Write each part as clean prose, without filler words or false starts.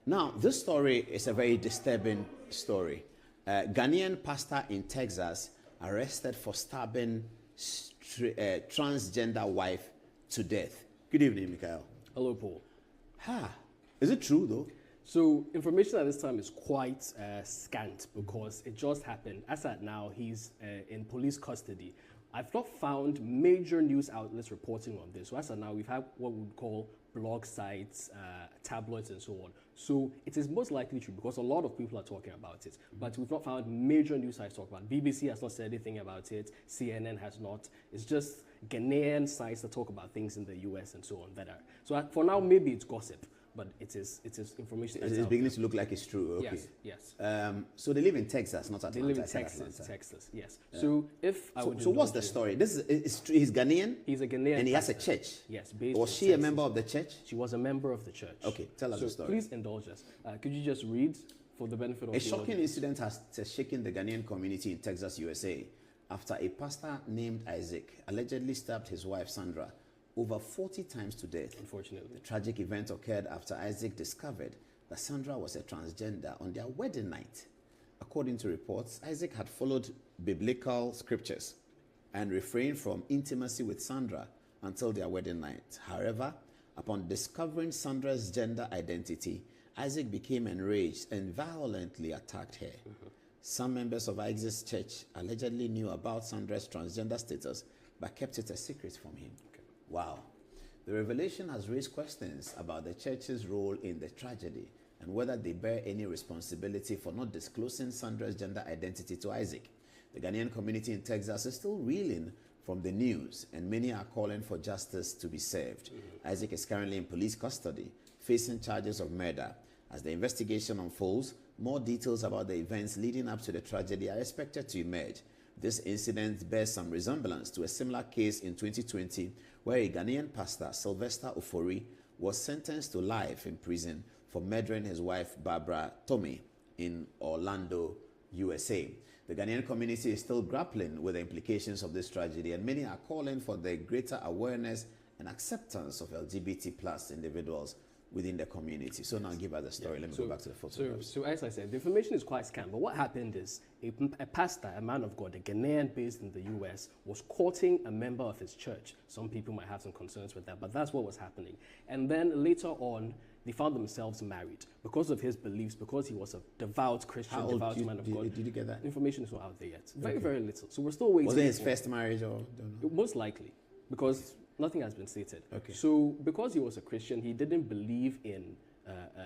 Now, this story is a very disturbing story. Ghanaian pastor in Texas arrested for stabbing transgender wife to death. Good evening, Mikhail. Hello, Paul. Is it true, though? So information at this time is quite scant because it just happened. As at now, he's in police custody. I've not found major news outlets reporting on this. So as of now, we've had what we would call blog sites, tabloids, and so on. So it is most likely true because a lot of people are talking about it. But we've not found major news sites talk about it. BBC has not said anything about it. CNN has not. It's just Ghanaian sites that talk about things in the US and so on that are. So for now, maybe it's gossip. But it is information. It's beginning to look like it's true. Okay. Yes. So they live in Texas, not Atlanta. They live in Texas. Yes. So if I would. So what's the story? He's Ghanaian. He's a Ghanaian. And he has a church. Yes. Was she a member of the church? She was a member of the church. Okay. Tell us the story. Please indulge us. Could you just read for the benefit of a shocking incident has shaken the Ghanaian community in Texas, USA, after a pastor named Isaac allegedly stabbed his wife Sandra over 40 times to death. Unfortunately. The tragic event occurred after Isaac discovered that Sandra was a transgender on their wedding night. According to reports, Isaac had followed biblical scriptures and refrained from intimacy with Sandra until their wedding night. However, upon discovering Sandra's gender identity, Isaac became enraged and violently attacked her. Some members of Isaac's church allegedly knew about Sandra's transgender status but kept it a secret from him. Wow. The revelation has raised questions about the church's role in the tragedy and whether they bear any responsibility for not disclosing Sandra's gender identity to Isaac. The Ghanaian community in Texas is still reeling from the news, and many are calling for justice to be served. Isaac is currently in police custody, facing charges of murder. As the investigation unfolds, more details about the events leading up to the tragedy are expected to emerge. This incident bears some resemblance to a similar case in 2020 where a Ghanaian pastor, Sylvester Ofori, was sentenced to life in prison for murdering his wife, Barbara Tomei, in Orlando, USA. The Ghanaian community is still grappling with the implications of this tragedy, and many are calling for the greater awareness and acceptance of LGBT plus individuals within the community. So now give us the story. Let me go back to the photographs. So as I said, the information is quite scant, but what happened is a pastor, a man of God, a Ghanaian based in the US, was courting a member of his church. Some people might have some concerns with that, but that's what was happening. And then later on, they found themselves married because of his beliefs, because he was a devout Christian, devout man of God. Did you get that? Information is not out there yet. Very, very little. So we're still waiting. Was it his first marriage or don't know? Most likely, because nothing has been stated. Okay. So because he was a Christian, he didn't believe in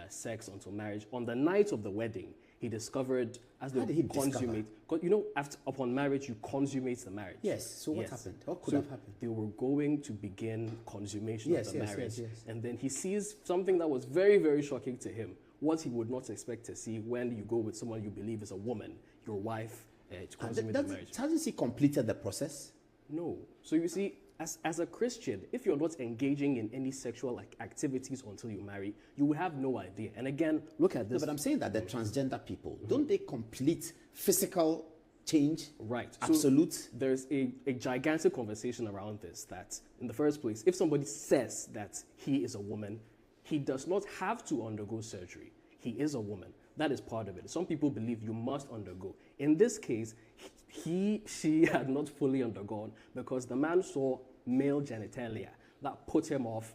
sex until marriage. On the night of the wedding, he discovered as How did he consummate. You know, upon marriage, you consummate the marriage. Yes. So what happened? What could have happened? They were going to begin consummation of the marriage. Yes. And then he sees something that was very, very shocking to him. What he would not expect to see when you go with someone you believe is a woman, your wife, to consummate the marriage. Hasn't he completed the process? No. So you see, as a Christian, if you're not engaging in any sexual activities until you marry, you will have no idea. And again, look at this. No, but I'm saying that the transgender people, don't they complete physical change? Right. Absolute? So there's a gigantic conversation around this that, in the first place, if somebody says that he is a woman, he does not have to undergo surgery. He is a woman. That is part of it. Some people believe you must undergo. In this case, she had not fully undergone because the man saw male genitalia that put him off,